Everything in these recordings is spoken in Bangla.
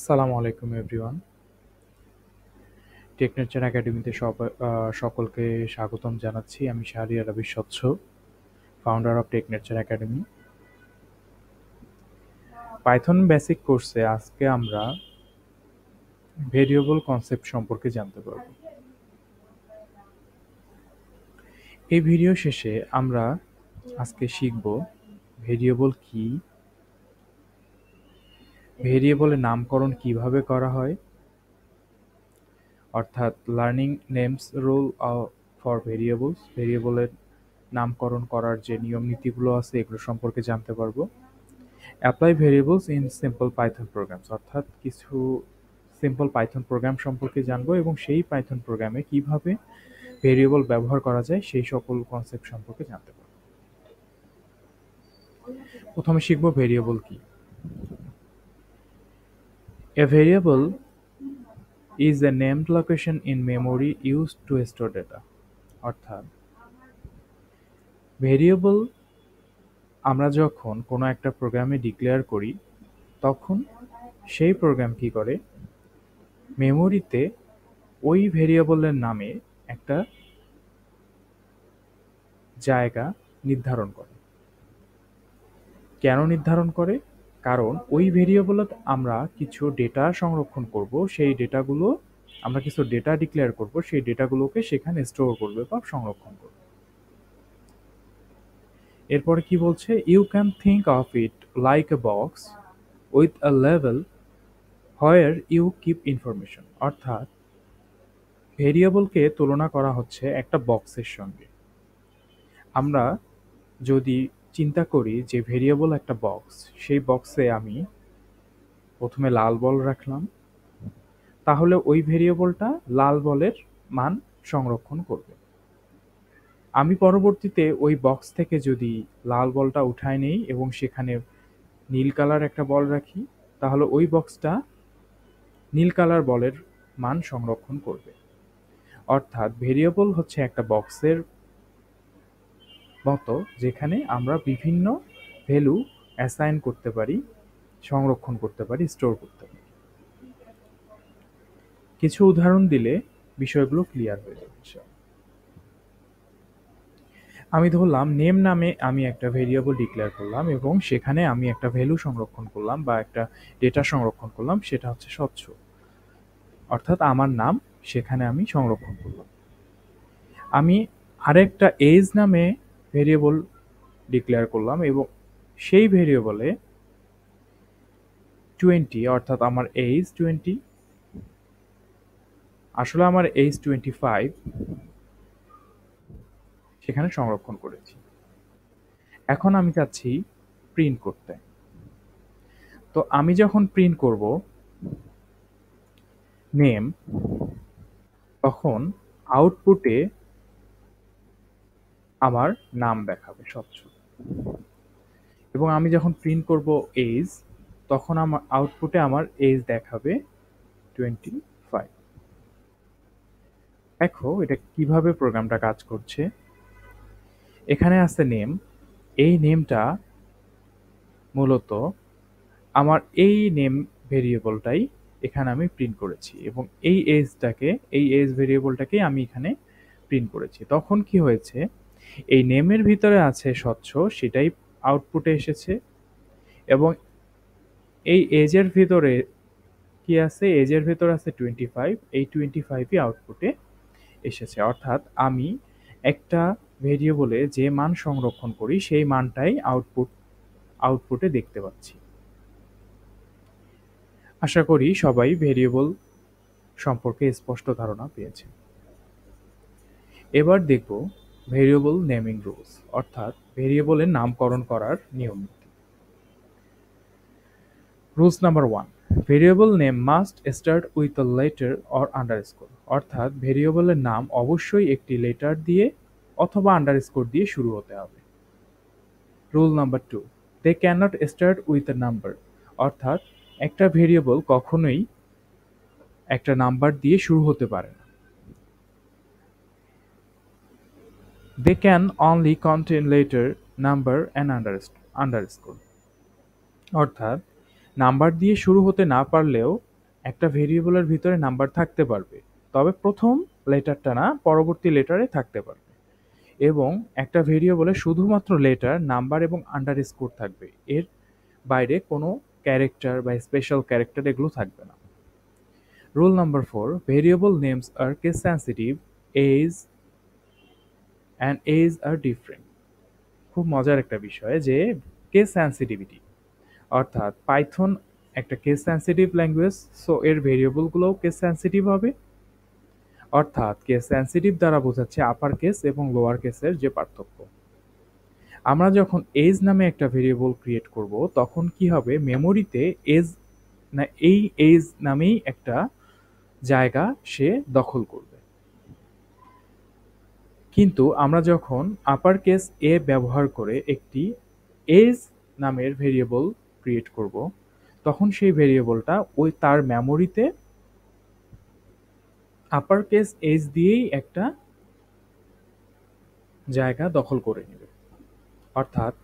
আসসালামু আলাইকুম এভরিওয়ান। টেকনেচার একাডেমিতে সকলকে স্বাগতম জানাচ্ছি। আমি শাহরিয়ার আবির স্বচ্ছ, founder of Technature academy. Python basic কোর্সে আজকে আমরা ভেরিয়েবল কনসেপ্ট সম্পর্কে জানতে পারব। এই ভিডিও শেষে আমরা আজকে শিখব ভেরিয়েবল কি, ভেরিয়েবলের নামকরণ কিভাবে করা হয়, অর্থাৎ learning names rule for variables, ভেরিয়েবলের নামকরণ করার যে নিয়ম নীতিগুলো আছে এগুলো সম্পর্কে জানতে পারবো। Apply variables in simple Python programs, অর্থাৎ কিছু সিম্পল পাইথন প্রোগ্রাম সম্পর্কে জানবো এবং সেই পাইথন প্রোগ্রামে কিভাবে ভেরিয়েবল ব্যবহার করা যায় সেই সকল কনসেপ্ট সম্পর্কে জানতে পারবো। প্রথমে শিখবো ভেরিয়েবল কি। A variable is a named location in memory used to store data, অর্থাৎ ভেরিয়েবল আমরা যখন কোনো একটা প্রোগ্রামে ডিক্লেয়ার করি তখন সেই প্রোগ্রাম কি করে, মেমোরিতে ওই ভেরিয়েবলের নামে একটা জায়গা নির্ধারণ করে। কেন নির্ধারণ করে? কারণ ওই ভেরিয়েবলে আমরা কিছু ডেটা সংরক্ষণ করব, সেই ডেটাগুলো আমরা কিছু ডেটা ডিক্লেয়ার করব, সেই ডেটাগুলোকে সেখানে স্টোর করবে বা সংরক্ষণ করবে। এরপরে কি বলছে, you can think of it like a box with a লেভেল হোয়ার ইউ কিপ ইনফরমেশন, অর্থাৎ ভেরিয়েবলকে তুলনা করা হচ্ছে একটা বক্সের সঙ্গে। আমরা যদি চিন্তা করি যে ভেরিয়েবল একটা বক্স, সেই বক্সে আমি প্রথমে লাল বল রাখলাম, তাহলে ওই ভেরিয়েবলটা লাল বলের মান সংরক্ষণ করবে। আমি পরবর্তীতে ওই বক্স থেকে যদি লাল বলটা উঠায় নেই এবং সেখানে নীল কালার একটা বল রাখি, তাহলে ওই বক্সটা নীল কালার বলের মান সংরক্ষণ করবে। অর্থাৎ ভেরিয়েবল হচ্ছে একটা বক্সের মতো, যেখানে আমরা বিভিন্ন ভ্যালু অ্যাসাইন করতে পারি, সংরক্ষণ করতে পারি, স্টোর করতে পারি। কিছু উদাহরণ দিলে বিষয়গুলো ক্লিয়ার হয়ে যাবে। আমি ধরলাম নেম নামে আমি একটা ভেরিয়েবল ডিক্লেয়ার করলাম এবং সেখানে আমি একটা ভ্যালু সংরক্ষণ করলাম বা একটা ডেটা সংরক্ষণ করলাম, সেটা হচ্ছে স্বচ্ছ, অর্থাৎ আমার নাম সেখানে আমি সংরক্ষণ করলাম। আমি আরেকটা এজ নামে ভেরিয়েবল ডিক্লেয়ার করলাম এবং সেই ভেরিয়েবলে 20, অর্থাৎ আমার এজ 20, আসলে আমার এজ 25, সেখানে সংরক্ষণ করেছি। এখন আমি চাচ্ছি প্রিন্ট করতে। তো আমি যখন প্রিন্ট করব নেম, তখন আউটপুটে আমার নাম দেখাবে স্বচ্ছ, এবং আমি যখন প্রিন্ট করব এজ, তখন আমার আউটপুটে আমার এজ দেখাবে 25। দেখো এটা কিভাবে প্রোগ্রামটা কাজ করছে। এখানে আছে নেম, এই নেমটা মূলত আমার এই নেম ভেরিয়েবলটাই এখানে আমি প্রিন্ট করেছি এবং এই এজ ভেরিয়েবলটাকে আমি এখানে প্রিন্ট করেছি। তখন কি হয়েছে, এই নেমের ভিতরে আছে স্বচ্ছ, সেটাই আউটপুটে এসেছে, এবং এই এজের ভিতরে কি আছে, এজের ভিতরে আছে 25, এই 25ই আউটপুটে এসেছে। অর্থাৎ আমি একটা ভেরিয়েবলে যে মান সংরক্ষণ করি সেই মানটাই আউটপুটে দেখতে পাচ্ছি। আশা করি সবাই ভেরিয়েবল সম্পর্কে স্পষ্ট ধারণা পেয়েছে। এবার দেখব ভেরিয়েবল নেমিং রুলস, অর্থাৎ ভেরিয়েবলের নামকরণ করার নিয়ম। Rules number 1, variable name must start with a letter or underscore, অর্থাৎ ভেরিয়েবলের নাম অবশ্যই একটি লেটার দিয়ে অথবা আন্ডারস্কোর দিয়ে শুরু হতে হবে। Rule number 2, they can't start with a number, অর্থাৎ একটা ভেরিয়েবল কখনোই একটা নাম্বার দিয়ে শুরু হতে পারে না। They can only contain letter, number and underscore, অর্থাৎ নাম্বার দিয়ে শুরু হতে না পারলেও একটা ভেরিয়েবলের ভিতরে নাম্বার থাকতে পারবে, তবে প্রথম লেটারটা না, পরবর্তী লেটারে থাকতে পারবে। এবং একটা ভেরিয়েবলে শুধুমাত্র লেটার, নাম্বার এবং আন্ডারস্কোর থাকবে, এর বাইরে কোনো ক্যারেক্টার বা স্পেশাল ক্যারেক্টার এগুলো থাকবে না। Rule number 4, variable names are case sensitive, age and age are different. খুব মজার একটা বিষয় যে কেস সেন্সিটিভিটি, অর্থাৎ পাইথন একটা কেস সেন্সিটিভ ল্যাঙ্গুয়েজ, সো এর ভেরিয়েবলগুলোও কেস সেন্সিটিভ হবে। অর্থাৎ কেস সেন্সিটিভ দ্বারা বোঝাচ্ছে আপার কেস এবং লোয়ার কেসের যে পার্থক্য। আমরা যখন এজ নামে একটা ভেরিয়েবল ক্রিয়েট করব, তখন কি হবে, মেমোরিতে এজ না, এই এজ নামেই একটা জায়গা সে দখল করবে। কিন্তু আমরা যখন আপার কেস এ ব্যবহার করে একটি এজ নামের ভেরিয়েবল ক্রিয়েট করব, তখন সেই ভেরিয়েবলটা ওই তার মেমোরিতে আপার কেস এজ দিয়েই একটা জায়গা দখল করে নেবে। অর্থাৎ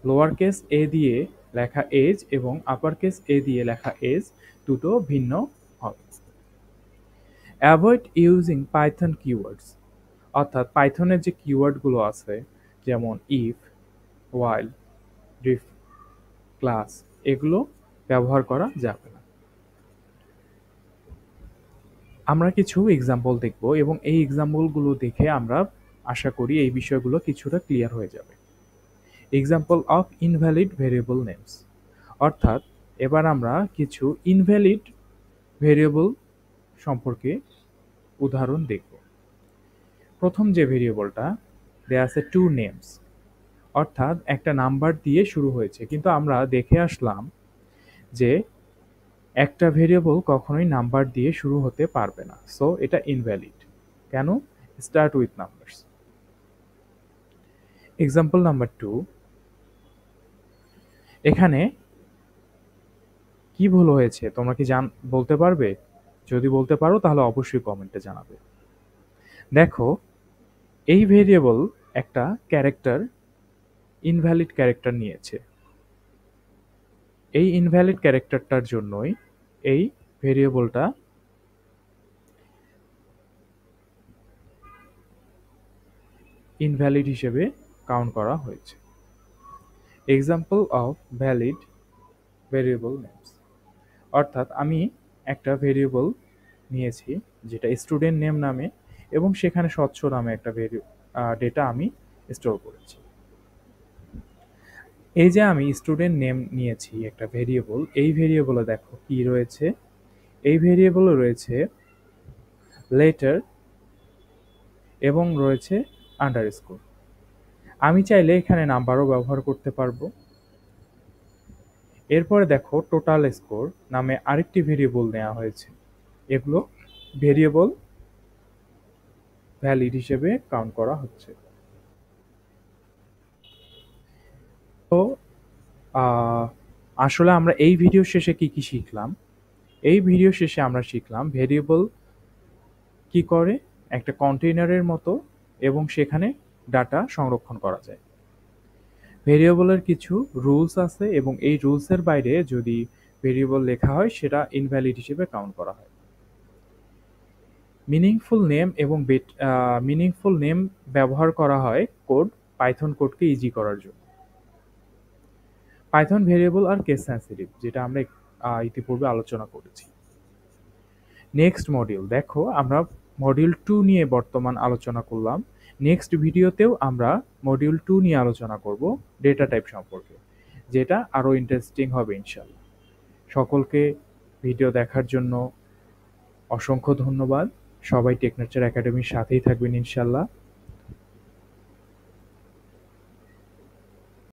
লোয়ার কেস এ দিয়ে লেখা এজ এবং আপার কেস এ দিয়ে লেখা এজ দুটো ভিন্ন হবে। অ্যাভয়েড ইউজিং পাইথন কিওয়ার্ডস, অর্থাৎ পাইথনের যে কিওয়ার্ডগুলো আছে, যেমন ইফ, ওয়াইল, ডিফ, ক্লাস, এগুলো ব্যবহার করা যাবে না। আমরা কিছু এক্সাম্পল দেখব এবং এই এক্সাম্পলগুলো দেখে আমরা আশা করি এই বিষয়গুলো কিছুটা ক্লিয়ার হয়ে যাবে। Example of invalid variable names, অর্থাৎ এবার আমরা কিছু ইনভ্যালিড ভেরিয়েবল সম্পর্কে উদাহরণ দেখব। প্রথম যে ভেরিয়েবলটা দেয়া আছে টু নেমস, অর্থাৎ একটা নাম্বার দিয়ে শুরু হয়েছে, কিন্তু আমরা দেখে আসলাম যে একটা ভেরিয়েবল কখনোই নাম্বার দিয়ে শুরু হতে পারবে না, সো এটা ইনভ্যালিড। কেন? Start with numbers. Example number 2, এখানে কি ভুল হয়েছে তোমরা কি বলতে পারবে? যদি বলতে পারো তাহলে অবশ্যই কমেন্টে জানাবে। দেখো, এই ভেরিয়েবল একটা ক্যারেক্টার, ইনভ্যালিড ক্যারেক্টার নিয়েছে। এই ইনভ্যালিড ক্যারেক্টারটার জন্যই এই ভেরিয়েবলটা ইনভ্যালিড হিসেবে কাউন্ট করা হয়েছে। Example of valid variable names, অর্থাৎ আমি একটা ভেরিয়েবল নিয়েছি যেটা স্টুডেন্ট নেম নামে, এবং সেখানে স্বচ্ছ নামে একটা ডেটা আমি স্টোর করেছি। এই যে আমি স্টুডেন্ট নেম নিয়েছি একটা ভেরিয়েবল, এই ভেরিয়েবলে দেখো কি রয়েছে, এই ভেরিয়েবলে রয়েছে লেটার এবং রয়েছে আন্ডারস্কোর। আমি চাইলে এখানে নাম্বারও ব্যবহার করতে পারবো। এরপরে দেখো টোটাল স্কোর নামে আরেকটি ভেরিয়েবল নেওয়া হয়েছে, এগুলো ভেরিয়েবল ভ্যালিড হিসেবে কাউন্ট করা হচ্ছে। তো আসলে আমরা এই ভিডিও শেষে কি শিখলাম? এই ভিডিও শেষে আমরা শিখলাম ভেরিয়েবল কি করে, একটা কন্টেইনারের মতো, এবং সেখানে ডাটা সংরক্ষণ করা যায়। ভেরিয়েবলের কিছু রুলস আছে এবং এই রুলসের বাইরে যদি ভেরিয়েবল লেখা হয় সেটা ইনভ্যালিড হিসেবে কাউন্ট করা হয়। মিনিংফুল নেম এবং মিনিংফুল নেম ব্যবহার করা হয় কোড, পাইথন কোডকে ইজি করার জন্য। পাইথন ভেরিয়েবল আর কেস সেন্সিটিভ, যেটা আমরা ইতিপূর্বে আলোচনা করেছি। নেক্সট মডিউল দেখো, আমরা মডিউল 2 নিয়ে বর্তমান আলোচনা করলাম। নেক্সট ভিডিওতেও আমরা মডিউল 2 নিয়ে আলোচনা করব, ডেটা টাইপ সম্পর্কে, যেটা আরও ইন্টারেস্টিং হবে ইনশাল্লাহ। সকলকে ভিডিও দেখার জন্য অসংখ্য ধন্যবাদ। সবাই টেকনার্চার একাডেমির সাথেই থাকবেন ইনশাল্লাহ।